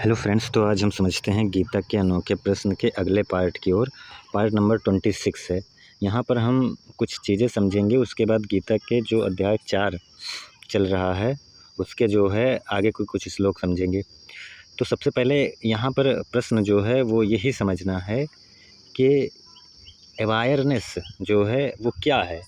Hello friends, तो आज हम समझते हैं गीता के अनोखे प्रश्न के अगले पार्ट की ओर। पार्ट नंबर 26 है। यहाँ पर हम कुछ चीज़ें समझेंगे, उसके बाद गीता के जो अध्याय 4 चल रहा है उसके जो है आगे कुछ श्लोक समझेंगे। तो सबसे पहले यहाँ पर प्रश्न जो है वो यही समझना है कि अवेयरनेस जो है वो क्या है,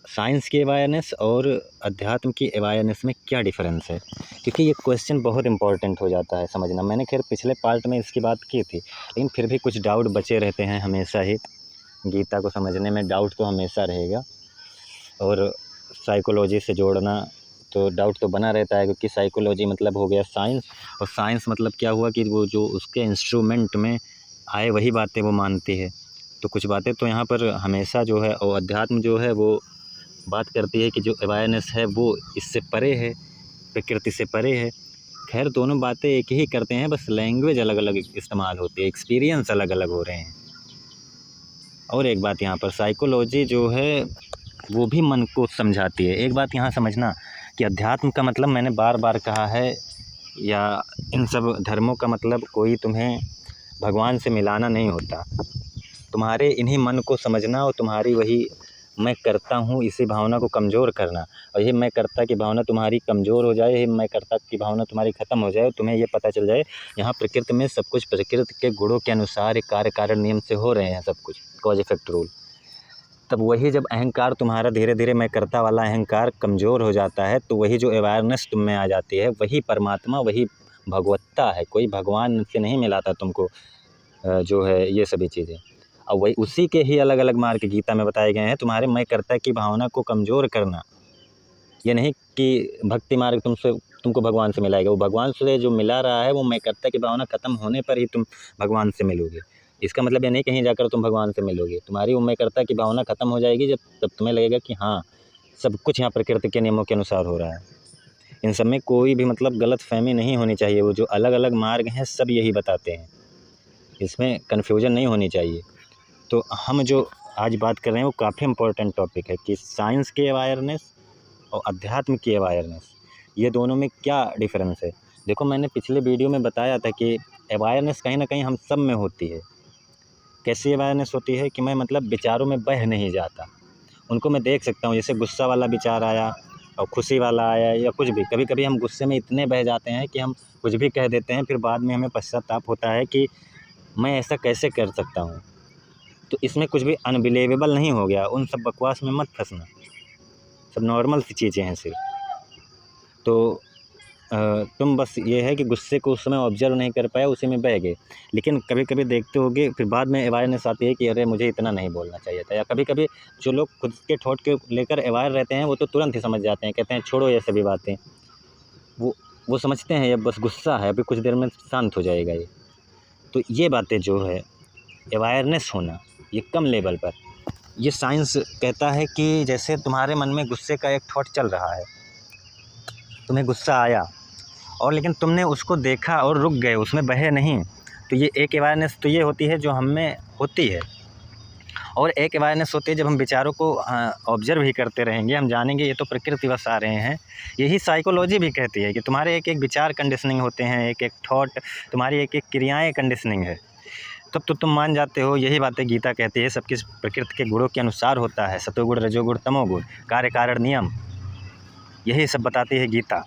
साइंस की अवेयरनेस और अध्यात्म की अवेयरनेस में क्या डिफरेंस है, क्योंकि ये क्वेश्चन बहुत इंपॉर्टेंट हो जाता है समझना। मैंने खैर पिछले पार्ट में इसकी बात की थी, लेकिन फिर भी कुछ डाउट बचे रहते हैं हमेशा ही। गीता को समझने में डाउट तो हमेशा रहेगा, और साइकोलॉजी से जोड़ना तो डाउट तो बना रहता है, क्योंकि साइकोलॉजी मतलब हो गया साइंस, और साइंस मतलब क्या हुआ कि वो जो उसके इंस्ट्रूमेंट में आए वही बातें वो मानती है। तो कुछ बातें तो यहाँ पर हमेशा जो है, और अध्यात्म जो है वो बात करती है कि जो अवेयरनेस है वो इससे परे है, प्रकृति से परे है। खैर दोनों बातें एक ही करते हैं, बस लैंग्वेज अलग अलग इस्तेमाल होती है, एक्सपीरियंस अलग अलग हो रहे हैं। और एक बात यहाँ पर साइकोलॉजी जो है वो भी मन को समझाती है। एक बात यहाँ समझना कि अध्यात्म का मतलब मैंने बार बार कहा है, या इन सब धर्मों का मतलब कोई तुम्हें भगवान से मिलाना नहीं होता। तुम्हारे इन्हीं मन को समझना और तुम्हारी वही मैं करता हूँ इसी भावना को कमज़ोर करना, और यही मैं करता की भावना तुम्हारी कमज़ोर हो जाए, यही मैं करता की भावना तुम्हारी ख़त्म हो जाए, और तुम्हें ये पता चल जाए यहाँ प्रकृति में सब कुछ प्रकृति के गुणों के अनुसार एक कार्य कारण नियम से हो रहे हैं, सब कुछ कॉज इफेक्ट रूल। तब वही जब अहंकार तुम्हारा धीरे धीरे मैं करता वाला अहंकार कमज़ोर हो जाता है, तो वही जो अवेयरनेस तुम में आ जाती है, वही परमात्मा, वही भगवत्ता है। कोई भगवान से नहीं मिलाता तुमको जो है ये सभी चीज़ें। और वही उसी के ही अलग अलग मार्ग गीता में बताए गए हैं। तुम्हारे मैं कर्ता की भावना को कमज़ोर करना, ये नहीं कि भक्ति मार्ग तुमको भगवान से मिलाएगा। वो भगवान से जो मिला रहा है वो मैं कर्ता की भावना ख़त्म होने पर ही तुम भगवान से मिलोगे। इसका मतलब ये नहीं कहीं जाकर तुम भगवान से मिलोगे। तुम्हारी वो मैं कर्ता की भावना ख़त्म हो जाएगी तब तुम्हें लगेगा कि हाँ सब कुछ यहाँ प्रकृति के नियमों के अनुसार हो रहा है। इन सब में कोई भी मतलब गलत फहमी नहीं होनी चाहिए। वो जो अलग अलग मार्ग हैं सब यही बताते हैं, इसमें कन्फ्यूजन नहीं होनी चाहिए। तो हम जो आज बात कर रहे हैं वो काफ़ी इम्पोर्टेंट टॉपिक है कि साइंस की अवेयरनेस और अध्यात्म की अवेयरनेस, ये दोनों में क्या डिफरेंस है। देखो मैंने पिछले वीडियो में बताया था कि अवेयरनेस कहीं ना कहीं हम सब में होती है। कैसी अवेयरनेस होती है कि मैं मतलब विचारों में बह नहीं जाता, उनको मैं देख सकता हूँ। जैसे गुस्सा वाला विचार आया और खुशी वाला आया या कुछ भी, कभी कभी हम गुस्से में इतने बह जाते हैं कि हम कुछ भी कह देते हैं, फिर बाद में हमें पश्चाताप होता है कि मैं ऐसा कैसे कर सकता हूँ। तो इसमें कुछ भी अनबिलीवेबल नहीं हो गया, उन सब बकवास में मत फंसना, सब नॉर्मल सी चीज़ें हैं सिर्फ। तो तुम बस ये है कि गुस्से को उस समय ऑब्जर्व नहीं कर पाए, उसी में बह गए। लेकिन कभी कभी देखते होगे फिर बाद में अवेयरनेस आती है कि अरे मुझे इतना नहीं बोलना चाहिए था। या कभी कभी जो लोग खुद के थॉट के लेकर अवेयर रहते हैं वो तो तुरंत ही समझ जाते हैं, कहते हैं छोड़ो ये सभी बातें। वो समझते हैं ये बस गुस्सा है, अभी कुछ देर में शांत हो जाएगा ये। तो ये बातें जो है अवेयरनेस होना, ये कम लेवल पर। ये साइंस कहता है कि जैसे तुम्हारे मन में गुस्से का एक थॉट चल रहा है, तुम्हें गुस्सा आया और लेकिन तुमने उसको देखा और रुक गए, उसमें बहे नहीं। तो ये एक अवेयरनेस तो ये होती है जो हम में होती है। और एक अवेयरनेस होती है जब हम विचारों को ऑब्जर्व ही करते रहेंगे, हम जानेंगे ये तो प्रकृतिवश आ रहे हैं। यही साइकोलॉजी भी कहती है कि तुम्हारे एक एक विचार कंडीशनिंग होते हैं, एक एक थॉट, तुम्हारी एक एक क्रियाएँ कंडीशनिंग है। तब तो तुम मान जाते हो। यही बातें गीता कहती है, सब किस प्रकृति के गुणों के अनुसार होता है, सतोगुण रजोगुण तमोगुण, कार्य कारण नियम, यही सब बताती है गीता।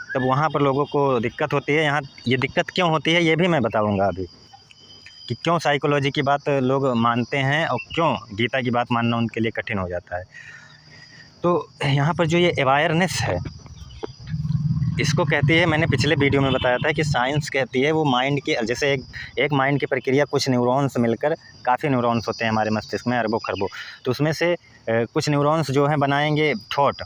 तब वहाँ पर लोगों को दिक्कत होती है। यहाँ ये दिक्कत क्यों होती है ये भी मैं बताऊँगा अभी, कि क्यों साइकोलॉजी की बात लोग मानते हैं और क्यों गीता की बात मानना उनके लिए कठिन हो जाता है। तो यहाँ पर जो ये अवेयरनेस है, इसको कहती है, मैंने पिछले वीडियो में बताया था कि साइंस कहती है वो माइंड की, जैसे एक माइंड की प्रक्रिया, कुछ न्यूरॉन्स मिलकर, काफ़ी न्यूरॉन्स होते हैं हमारे मस्तिष्क में, अरबों खरबों, तो उसमें से कुछ न्यूरॉन्स जो हैं बनाएंगे थॉट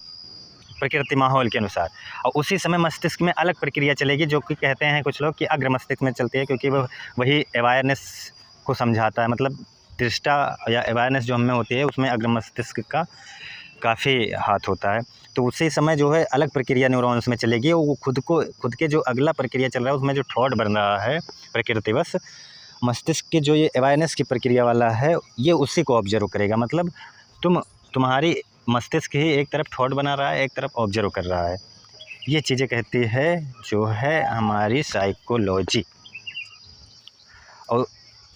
प्रकृति माहौल के अनुसार, और उसी समय मस्तिष्क में अलग प्रक्रिया चलेगी जो कि कहते हैं कुछ लोग कि अग्र मस्तिष्क में चलती है, क्योंकि वही अवेयरनेस को समझाता है। मतलब दृष्टा या अवेयरनेस जो हमें होती है उसमें अग्र मस्तिष्क का काफ़ी हाथ होता है। तो उसी समय जो है अलग प्रक्रिया न्यूरॉन्स में चलेगी, वो खुद के जो अगला प्रक्रिया चल रहा है उसमें जो थॉट बन रहा है प्रकृतिवश, मस्तिष्क के जो ये अवेयरनेस की प्रक्रिया वाला है ये उसी को ऑब्जर्व करेगा। मतलब तुम्हारी मस्तिष्क ही एक तरफ थॉट बना रहा है, एक तरफ ऑब्जर्व कर रहा है। ये चीज़ें कहती है जो है हमारी साइकोलॉजी। और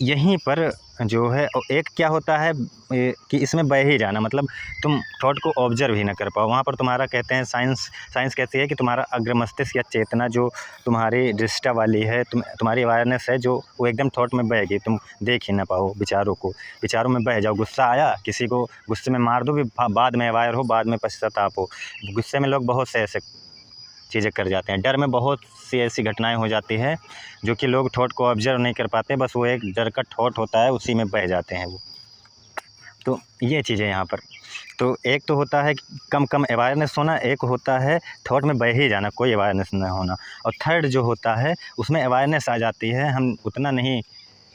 यहीं पर जो है और एक क्या होता है कि इसमें बह ही जाना, मतलब तुम थॉट को ऑब्जर्व ही ना कर पाओ। वहाँ पर तुम्हारा कहते हैं साइंस कहती है कि तुम्हारा अग्र मस्तिष्क या चेतना जो तुम्हारी दृष्टा वाली है, तुम्हारी अवेयरनेस है, जो वो एकदम थॉट में बह गई, तुम देख ही ना पाओ विचारों में बह जाओ। गुस्सा आया, किसी को गुस्से में मार दो भी, बाद में अवेयर हो, बाद में पश्चाताप हो। गुस्से में लोग बहुत से ऐसे चीज़ें कर जाते हैं। डर में बहुत सी ऐसी घटनाएं हो जाती हैं जो कि लोग थॉट को ऑब्जर्व नहीं कर पाते, बस वो एक डर का थॉट होता है, उसी में बह जाते हैं वो। तो ये चीज़ें यहाँ पर, तो एक तो होता है कम अवेयरनेस होना, एक होता है थॉट में बह ही जाना, कोई अवेयरनेस न होना, और थर्ड जो होता है उसमें अवेयरनेस आ जाती है, हम उतना नहीं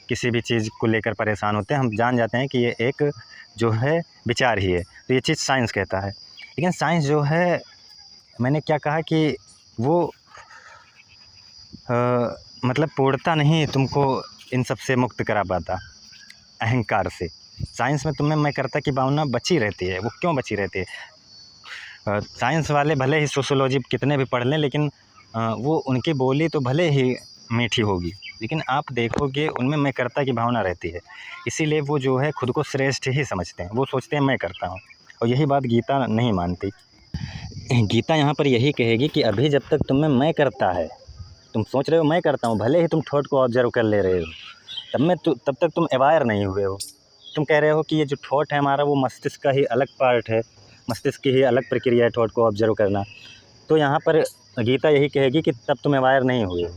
किसी भी चीज़ को लेकर परेशान होते हैं, हम जान जाते हैं कि ये एक जो है विचार ही है। तो ये चीज़ साइंस कहता है। लेकिन साइंस जो है, मैंने क्या कहा कि वो मतलब पूर्णता नहीं तुमको इन सब से मुक्त करा पाता, अहंकार से। साइंस में तुम्हें मैं करता की भावना बची रहती है। वो क्यों बची रहती है? साइंस वाले भले ही सोशियोलॉजी कितने भी पढ़ लें, लेकिन वो उनकी बोली तो भले ही मीठी होगी, लेकिन आप देखोगे उनमें मैं करता की भावना रहती है। इसीलिए वो जो है खुद को श्रेष्ठ ही समझते हैं, वो सोचते हैं मैं करता हूँ। और यही बात गीता नहीं मानती। गीता यहाँ पर यही कहेगी कि अभी जब तक तुम्हें मैं करता है, तुम सोच रहे हो मैं करता हूँ, भले ही तुम थॉट को ऑब्जर्व कर ले रहे हो, तब तक तुम अवेयर नहीं हुए हो। तुम कह रहे हो कि ये जो थॉट है हमारा, वो मस्तिष्क का ही अलग पार्ट है, मस्तिष्क की ही अलग प्रक्रिया है थॉट को ऑब्जर्व करना। तो यहाँ पर गीता यही कहेगी कि तब तुम अवेयर नहीं हुए हो।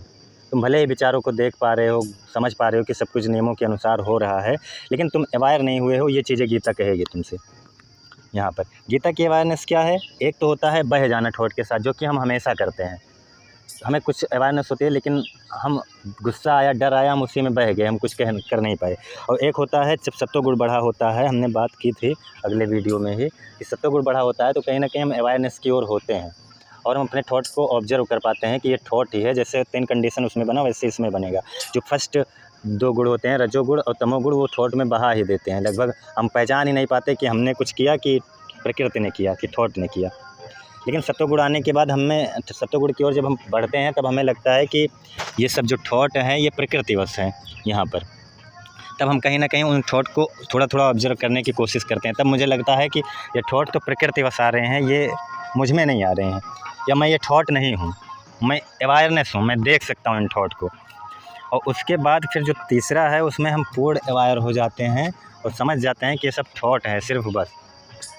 तुम भले ही विचारों को देख पा रहे हो, समझ पा रहे हो कि सब कुछ नियमों के अनुसार हो रहा है, लेकिन तुम अवेयर नहीं हुए हो। ये चीज़ें गीता कहेगी तुमसे। यहाँ पर गीता की अवेयरनेस क्या है? एक तो होता है बह जाना थॉट के साथ, जो कि हम हमेशा करते हैं। हमें कुछ अवेयरनेस होती है, लेकिन हम गुस्सा आया, डर आया, हम उसी में बह गए, हम कुछ कर नहीं पाए। और एक होता है जब सत्वगुण बढ़ा होता है, हमने बात की थी अगले वीडियो में ही कि सत्वगुण बढ़ा होता है तो कहीं ना कहीं हम अवेयरनेस की ओर होते हैं और हम अपने थॉट को ऑब्जर्व कर पाते हैं कि ये थॉट ही है। जैसे 3 कंडीशन उसमें बना, वैसे इसमें बनेगा। जो फर्स्ट 2 गुण होते हैं, रजोगुण और तमोगुण, वो थॉट में बहा ही देते हैं। लगभग हम पहचान ही नहीं पाते कि हमने कुछ किया, कि प्रकृति ने किया, कि थॉट ने किया। लेकिन सत्वगुण आने के बाद हमें सत्वगुण की ओर जब हम बढ़ते हैं, तब हमें लगता है कि ये सब जो थॉट हैं ये प्रकृतिवश हैं यहाँ पर। तब हम कहीं ना कहीं उन थॉट को थोड़ा थोड़ा ऑब्जर्व करने की कोशिश करते हैं। तब मुझे लगता है कि ये थॉट तो प्रकृतिवश आ रहे हैं, ये मुझ में नहीं आ रहे हैं, या मैं ये थॉट नहीं हूँ, मैं अवेयरनेस हूँ, मैं देख सकता हूँ इन थॉट को। और उसके बाद फिर जो तीसरा है, उसमें हम पूर्ण अवेयर हो जाते हैं और समझ जाते हैं कि ये सब थॉट है, सिर्फ बस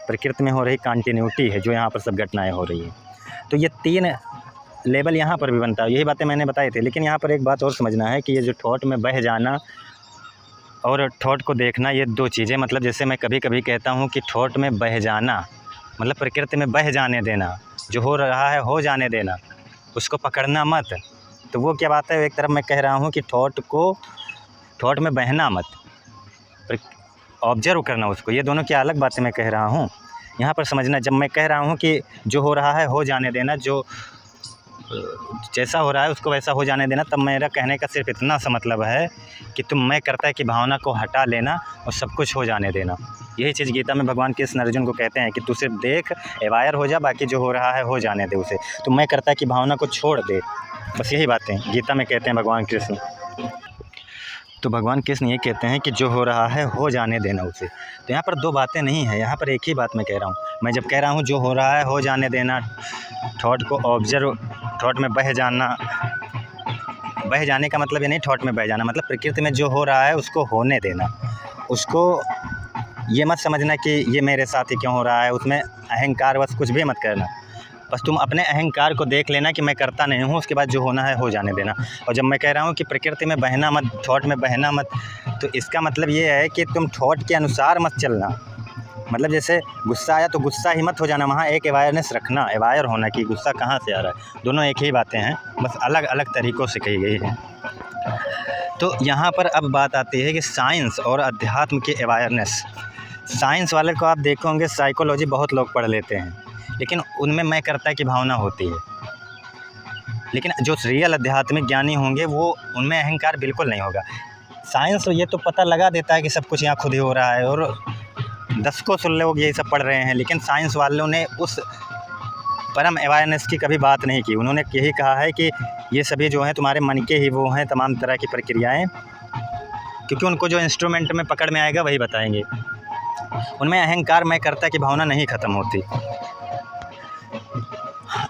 प्रकृति में हो रही कंटिन्यूटी है जो यहाँ पर सब घटनाएं हो रही हैं। तो ये 3 लेवल यहाँ पर भी बनता है। यही बातें मैंने बताई थी। लेकिन यहाँ पर एक बात और समझना है कि ये जो थॉट में बह जाना और थॉट को देखना, ये 2 चीज़ें, मतलब जैसे मैं कभी कभी कहता हूँ कि थॉट में बह जाना मतलब प्रकृति में बह जाने देना, जो हो रहा है हो जाने देना, उसको पकड़ना मत। तो वो क्या बात है? एक तरफ मैं कह रहा हूँ कि थॉट में बहना मत, ऑब्जर्व करना उसको। ये दोनों क्या अलग बातें मैं कह रहा हूँ। यहाँ पर समझना, जब मैं कह रहा हूँ कि जो हो रहा है हो जाने देना, जो जैसा हो रहा है उसको वैसा हो जाने देना, तब मेरा कहने का सिर्फ इतना सा मतलब है कि तुम मैं करता है कि भावना को हटा लेना और सब कुछ हो जाने देना। यही चीज़ गीता में भगवान कृष्ण अर्जुन को कहते हैं कि तू सिर्फ देख, अवेयर हो जा, बाकी जो हो रहा है हो जाने दे उसे। तो मैं करता है कि भावना को छोड़ दे, बस यही बातें गीता में कहते हैं भगवान कृष्ण। तो भगवान कृष्ण ये कहते हैं कि जो हो रहा है हो जाने देना उसे। तो यहाँ पर 2 बातें नहीं है, यहाँ पर एक ही बात मैं कह रहा हूँ। मैं जब कह रहा हूँ जो हो रहा है हो जाने देना, थॉट को ऑब्जर्व, थॉट में बह जाने का मतलब ये नहीं थॉट में बह जाना, मतलब प्रकृति में जो हो रहा है उसको होने देना। उसको ये मत समझना कि ये मेरे साथ ही क्यों हो रहा है, उसमें अहंकार बस कुछ भी मत करना। बस तुम अपने अहंकार को देख लेना कि मैं करता नहीं हूँ, उसके बाद जो होना है हो जाने देना। और जब मैं कह रहा हूँ कि प्रकृति में बहना मत, थॉट में बहना मत, तो इसका मतलब ये है कि तुम थॉट के अनुसार मत चलना। मतलब जैसे गुस्सा आया तो गुस्सा ही मत हो जाना, वहाँ एक अवेयरनेस रखना, अवेयर होना कि गुस्सा कहाँ से आ रहा है। दोनों एक ही बातें हैं, बस अलग अलग तरीक़ों से कही गई हैं। तो यहाँ पर अब बात आती है कि साइंस और अध्यात्म की अवेयरनेस। साइंस वाले को आप देखोगे, साइकोलॉजी बहुत लोग पढ़ लेते हैं, लेकिन उनमें मैं करता की भावना होती है। लेकिन जो रियल आध्यात्मिक ज्ञानी होंगे वो उनमें अहंकार बिल्कुल नहीं होगा। साइंस तो ये तो पता लगा देता है कि सब कुछ यहाँ खुद ही हो रहा है, और 10 लोग यही सब पढ़ रहे हैं, लेकिन साइंस वालों ने उस परम अवेयरनेस की कभी बात नहीं की। उन्होंने यही कहा है कि ये सभी जो हैं तुम्हारे मन के ही वो हैं तमाम तरह की प्रक्रियाएँ, क्योंकि उनको जो इंस्ट्रूमेंट में पकड़ में आएगा वही बताएंगे। उनमें अहंकार मैं कर्ता की भावना नहीं ख़त्म होती।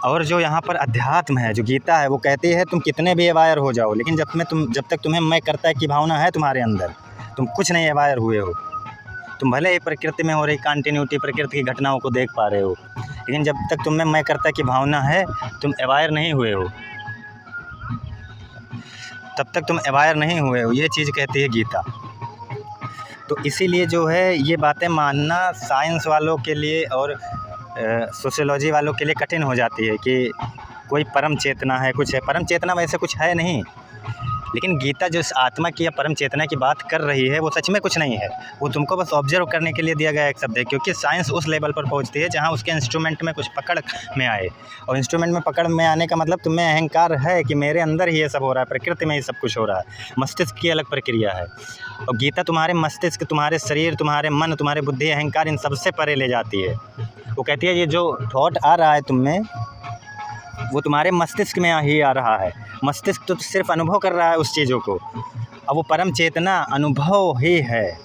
और जो यहाँ पर अध्यात्म है, जो गीता है, वो कहती है तुम कितने भी अवायर हो जाओ, लेकिन जब तक तुम्हें मैं कर्ता की भावना है तुम्हारे अंदर, तुम कुछ नहीं अवायर हुए हो। तुम भले ही प्रकृति में हो रही कंटिन्यूटी, प्रकृति की घटनाओं को देख पा रहे हो, लेकिन जब तक तुम में मैं कर्ता की भावना है तुम अवायर नहीं हुए हो, तब तक तुम अवायर नहीं हुए हो। ये चीज़ कहती है गीता। तो इसीलिए जो है ये बातें मानना साइंस वालों के लिए और सोशियोलॉजी वालों के लिए कठिन हो जाती है कि कोई परम चेतना है, कुछ है। परम चेतना वैसे कुछ है नहीं, लेकिन गीता जो इस आत्मा की या परम चेतना की बात कर रही है वो सच में कुछ नहीं है। वो तुमको बस ऑब्जर्व करने के लिए दिया गया एक शब्द है, क्योंकि साइंस उस लेवल पर पहुंचती है जहां उसके इंस्ट्रूमेंट में कुछ पकड़ में आए। और इंस्ट्रूमेंट में पकड़ में आने का मतलब तुम्हें अहंकार है कि मेरे अंदर ही ये सब हो रहा है, प्रकृति में ही सब कुछ हो रहा है। मस्तिष्क की अलग प्रक्रिया है, और गीता तुम्हारे मस्तिष्क, तुम्हारे शरीर, तुम्हारे मन, तुम्हारे बुद्धि, अहंकार, इन सबसे परे ले जाती है। वो कहती है ये जो थॉट आ रहा है तुम में, वो तुम्हारे मस्तिष्क में ही आ रहा है। मस्तिष्क तो सिर्फ अनुभव कर रहा है उस चीज़ों को। अब वो परम चेतना अनुभव ही है,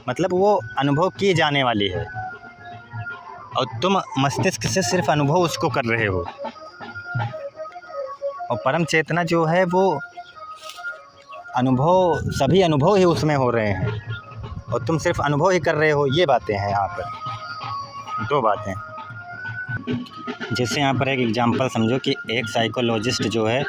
मतलब वो अनुभव की जाने वाली है, और तुम मस्तिष्क से सिर्फ अनुभव उसको कर रहे हो। और परम चेतना जो है वो अनुभव, सभी अनुभव ही उसमें हो रहे हैं, और तुम सिर्फ अनुभव ही कर रहे हो। ये बातें हैं यहाँ पर, दो बातें। जैसे यहाँ पर एक एग्जांपल समझो कि एक साइकोलॉजिस्ट जो है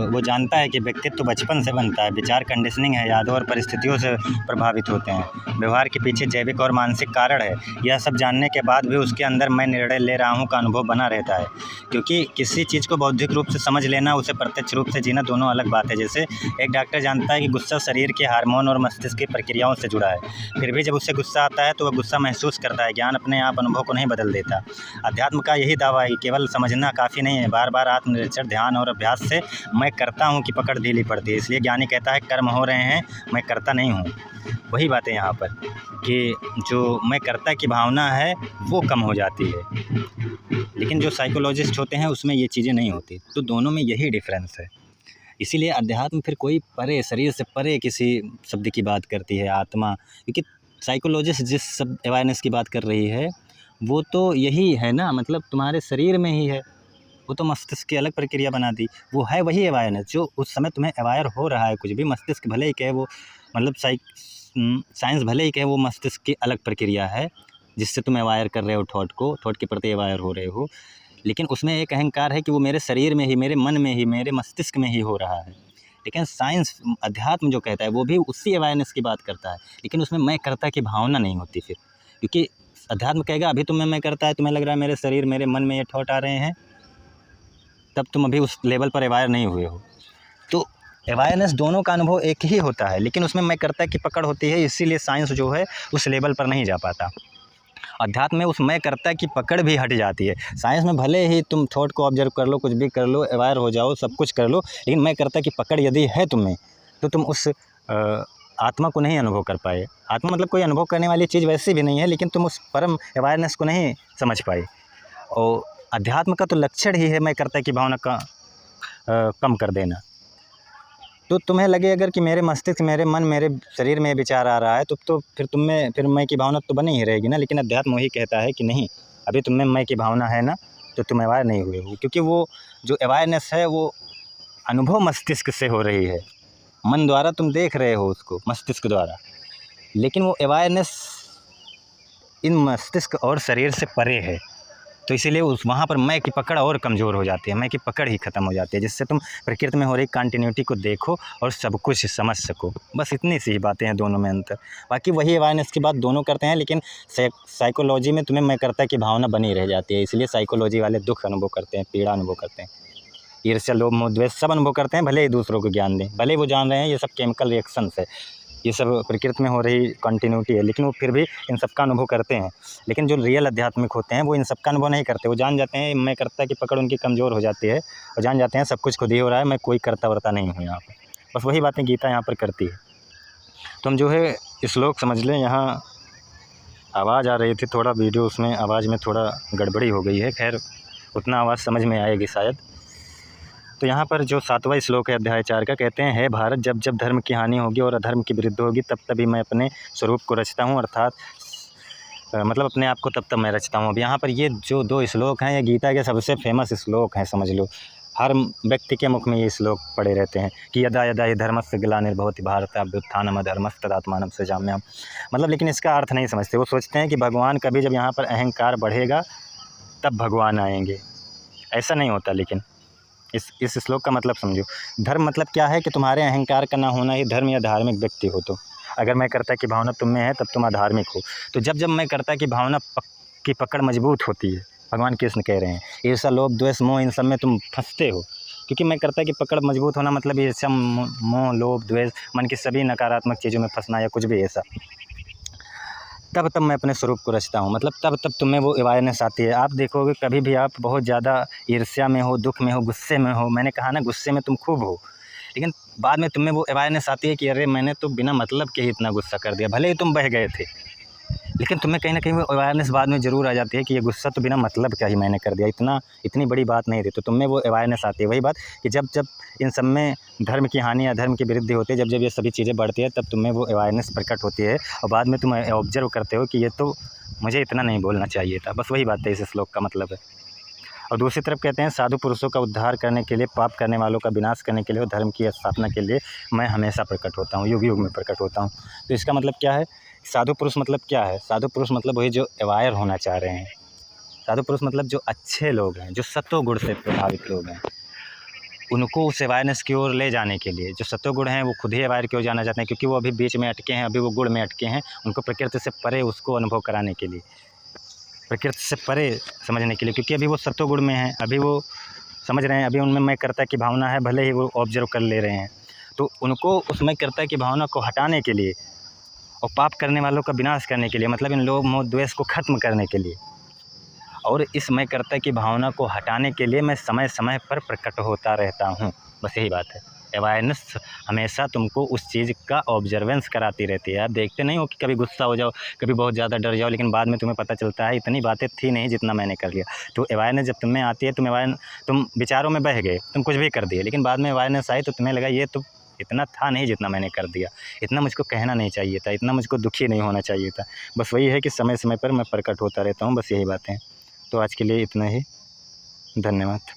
वो जानता है कि व्यक्तित्व बचपन से बनता है, विचार कंडीशनिंग है, यादों और परिस्थितियों से प्रभावित होते हैं, व्यवहार के पीछे जैविक और मानसिक कारण है। यह सब जानने के बाद भी उसके अंदर मैं निर्णय ले रहा हूँ का अनुभव बना रहता है, क्योंकि किसी चीज़ को बौद्धिक रूप से समझ लेना, उसे प्रत्यक्ष रूप से जीना, दोनों अलग बात है। जैसे एक डॉक्टर जानता है कि गुस्सा शरीर के हार्मोन और मस्तिष्क की प्रक्रियाओं से जुड़ा है, फिर भी जब उसे गुस्सा आता है तो वह गुस्सा महसूस करता है। ज्ञान अपने आप अनुभव को नहीं बदल देता। अध्यात्म का यही दावा है कि केवल समझना काफ़ी नहीं है, बार बार आत्मनिरीक्षण, ध्यान और अभ्यास से मैं करता हूँ की पकड़ ढीली पड़ती है। इसलिए ज्ञानी कहता है कर्म हो रहे हैं, मैं करता नहीं हूँ। वही बात है यहाँ पर कि जो मैं कर्ता की भावना है वो कम हो जाती है, लेकिन जो साइकोलॉजिस्ट होते हैं उसमें ये चीज़ें नहीं होती। तो दोनों में यही डिफरेंस है। इसीलिए अध्यात्म फिर कोई परे, शरीर से परे किसी शब्द की बात करती है, आत्मा। क्योंकि साइकोलॉजिस्ट जिस सब अवेयरनेस की बात कर रही है वो तो यही है ना, मतलब तुम्हारे शरीर में ही है। वो तो मस्तिष्क की अलग प्रक्रिया बना दी, वो है वही अवेयरनेस जो उस समय तुम्हें अवायर हो रहा है। कुछ भी मस्तिष्क भले ही कहे वो, मतलब साइंस भले ही कहे वो मस्तिष्क की अलग प्रक्रिया है जिससे तुम अवायर कर रहे हो थॉट को, थॉट के प्रति अवायर हो रहे हो, लेकिन उसमें एक अहंकार है कि वो मेरे शरीर में ही, मेरे मन में ही, मेरे मस्तिष्क में ही हो रहा है। लेकिन साइंस, अध्यात्म जो कहता है वो भी उसी अवेयरनेस की बात करता है, लेकिन उसमें मैं कर्ता की भावना नहीं होती फिर। क्योंकि अध्यात्म कहेगा अभी तुम्हें मैं करता है, तुम्हें लग रहा है मेरे शरीर, मेरे मन में ये थॉट आ रहे हैं, तब तुम अभी उस लेवल पर अवायर नहीं हुए हो। तो अवेयरनेस दोनों का अनुभव एक ही होता है, लेकिन उसमें मैं कर्ता की पकड़ होती है, इसीलिए साइंस जो है उस लेवल पर नहीं जा पाता। अध्यात्म में उस मैं कर्ता की पकड़ भी हट जाती है। साइंस में भले ही तुम थॉट को ऑब्जर्व कर लो, कुछ भी कर लो, अवायर हो जाओ, सब कुछ कर लो, लेकिन मैं कर्ता की पकड़ यदि है तुम्हें, तो तुम उस आत्मा को नहीं अनुभव कर पाए। आत्मा मतलब कोई अनुभव करने वाली चीज़ वैसे भी नहीं है, लेकिन तुम उस परम अवेयरनेस को नहीं समझ पाए। और अध्यात्म का तो लक्षण ही है मैं कर्ता की भावना का कम कर देना। तो तुम्हें लगे अगर कि मेरे मस्तिष्क, मेरे मन, मेरे शरीर में विचार आ रहा है, तो फिर तुम में फिर मैं की भावना तो बनी ही रहेगी ना। लेकिन अध्यात्म वही कहता है कि नहीं, अभी तुम में मैं की भावना है ना, तो तुम अवायर नहीं हुए हो। क्योंकि वो जो अवेयरनेस है वो अनुभव मस्तिष्क से हो रही है, मन द्वारा तुम देख रहे हो उसको, मस्तिष्क द्वारा, लेकिन वो अवेयरनेस इन मस्तिष्क और शरीर से परे है। तो इसीलिए उस वहाँ पर मैं की पकड़ और कमज़ोर हो जाती है, मैं की पकड़ ही ख़त्म हो जाती है, जिससे तुम प्रकृति में हो रही कंटिन्यूटी को देखो और सब कुछ समझ सको। बस इतनी सी ही बातें हैं दोनों में अंतर। बाकी वही अवेयरनेस की बात दोनों करते हैं, लेकिन साइकोलॉजी में तुम्हें मैं कर्ता की भावना बनी रह जाती है। इसलिए साइकोलॉजी वाले दुख अनुभव करते हैं, पीड़ा अनुभव करते हैं, ईर्ष्या, लोभ, मोह, द्वेष सब अनुभव करते हैं, भले ही दूसरों को ज्ञान दें, भले ही वो जान रहे हैं ये सब केमिकल रिएक्शंस है, ये सब प्रकृति में हो रही कंटिन्यूटी है, लेकिन वो फिर भी इन सब का अनुभव करते हैं। लेकिन जो रियल आध्यात्मिक होते हैं वो इन सब का अनुभव नहीं करते। वो जान जाते हैं मैं कर्ता की पकड़ उनकी कमज़ोर हो जाती है, और जान जाते हैं सब कुछ खुद ही हो रहा है, मैं कोई कर्ता वर्ता नहीं हूँ यहाँ पर। बस वही बातें गीता यहाँ पर करती है। तो हम जो है श्लोक समझ लें। यहाँ आवाज़ आ रही थी थोड़ा, वीडियो उसमें आवाज़ में थोड़ा गड़बड़ी हो गई है, खैर उतना आवाज़ समझ में आएगी शायद। तो यहाँ पर जो 7वां श्लोक है अध्याय 4 का, कहते हैं, हे भारत, जब जब धर्म की हानि होगी और अधर्म की वृद्धि होगी तब तभी मैं अपने स्वरूप को रचता हूँ, अर्थात मतलब अपने आप को तब तब मैं रचता हूँ। अब यहाँ पर ये जो 2 श्लोक हैं ये गीता के सबसे फेमस श्लोक हैं, समझ लो। हर व्यक्ति के मुख में ये श्लोक पड़े रहते हैं कि यदा यदा हि धर्मस्य ग्लानिर्भवति भारत अभ्युत्थानम् अधर्मस्तदात्मानं सृजाम्यहम्। मतलब लेकिन इसका अर्थ नहीं समझते। वो सोचते हैं कि भगवान कभी जब यहाँ पर अहंकार बढ़ेगा तब भगवान आएंगे। ऐसा नहीं होता। लेकिन इस श्लोक का मतलब समझो। धर्म मतलब क्या है कि तुम्हारे अहंकार का ना होना ही धर्म या धार्मिक व्यक्ति हो। तो अगर मैं कर्ता की भावना तुम में है तब तुम अधार्मिक हो। तो जब जब मैं कर्ता की भावना की पकड़ मजबूत होती है, भगवान कृष्ण कह रहे हैं, ईर्ष्या लोभ द्वेष मोह इन सब में तुम फंसते हो। क्योंकि मैं कर्ता की पकड़ मजबूत होना मतलब ईर्ष्या मोह लोभ द्वेष मन की सभी नकारात्मक चीज़ों में फंसना या कुछ भी ऐसा, तब तब मैं अपने स्वरूप को रचता हूँ। मतलब तब तब तुम्हें वो अवेयरनेस आती है। आप देखोगे कभी भी आप बहुत ज़्यादा ईर्ष्या में हो, दुख में हो, गुस्से में हो, मैंने कहा ना गुस्से में तुम खूब हो, लेकिन बाद में तुम्हें वो अवेयरनेस आती है कि अरे मैंने तो बिना मतलब के ही इतना गुस्सा कर दिया। भले ही तुम बह गए थे, लेकिन तुम्हें कहीं ना कहीं वो अवेयरनेस बाद में ज़रूर आ जाती है कि ये गुस्सा तो बिना मतलब का ही मैंने कर दिया, इतनी बड़ी बात नहीं थी। तो तुम्हें वो अवेयरनेस आती है। वही बात कि जब जब इन सब में धर्म की हानि या धर्म की वृद्धि होती है, जब जब ये सभी चीज़ें बढ़ती है, तब तुम्हें वो अवेयरनेस प्रकट होती है और बाद में तुम ऑब्जर्व करते हो कि ये तो मुझे इतना नहीं बोलना चाहिए था। बस वही बात है इस श्लोक का मतलब है। और दूसरी तरफ कहते हैं, साधु पुरुषों का उद्धार करने के लिए, पाप करने वालों का विनाश करने के लिए और धर्म की स्थापना के लिए मैं हमेशा प्रकट होता हूँ, युग युग में प्रकट होता हूँ। तो इसका मतलब क्या है? साधु पुरुष मतलब क्या है? साधु पुरुष मतलब वही जो अवेयर होना चाह रहे हैं। साधु पुरुष मतलब जो अच्छे लोग हैं, जो सत्व गुण से प्रभावित लोग हैं, उनको उस अवेयरनेस की ओर ले जाने के लिए। जो सत्व गुण हैं वो खुद ही अवेयर की ओर जाना चाहते हैं, क्योंकि वो अभी बीच में अटके हैं, अभी वो गुण में अटके हैं। उनको प्रकृति से परे उसको अनुभव कराने के लिए, प्रकृति से परे समझने के लिए, क्योंकि अभी वो सत्व गुण में हैं, अभी वो समझ रहे हैं, अभी उनमें मैं कर्ता की भावना है, भले ही वो ऑब्जर्व कर ले रहे हैं। तो उनको उस मैं कर्ता की भावना को हटाने के लिए और पाप करने वालों का विनाश करने के लिए, मतलब इन लोभ मोह द्वेष को ख़त्म करने के लिए, और इस मैं कर्ता की भावना को हटाने के लिए मैं समय समय पर प्रकट होता रहता हूँ। बस यही बात है। अवेयरनेस हमेशा तुमको उस चीज़ का ऑब्जर्वेंस कराती रहती है। आप देखते नहीं हो कि कभी गुस्सा हो जाओ, कभी बहुत ज़्यादा डर जाओ, लेकिन बाद में तुम्हें पता चलता है इतनी बातें थी नहीं जितना मैंने कर लिया। तो अवेयरनेस जब तुम्हें आती है, तुम विचारों में बह गए, तुम कुछ भी कर दिए, लेकिन बाद में अवेयरनेस आई तो तुम्हें लगा ये तो इतना था नहीं जितना मैंने कर दिया, इतना मुझको कहना नहीं चाहिए था, इतना मुझको दुखी नहीं होना चाहिए था। बस वही है कि समय समय पर मैं प्रकट होता रहता हूँ। बस यही बातें हैं। तो आज के लिए इतना ही। धन्यवाद।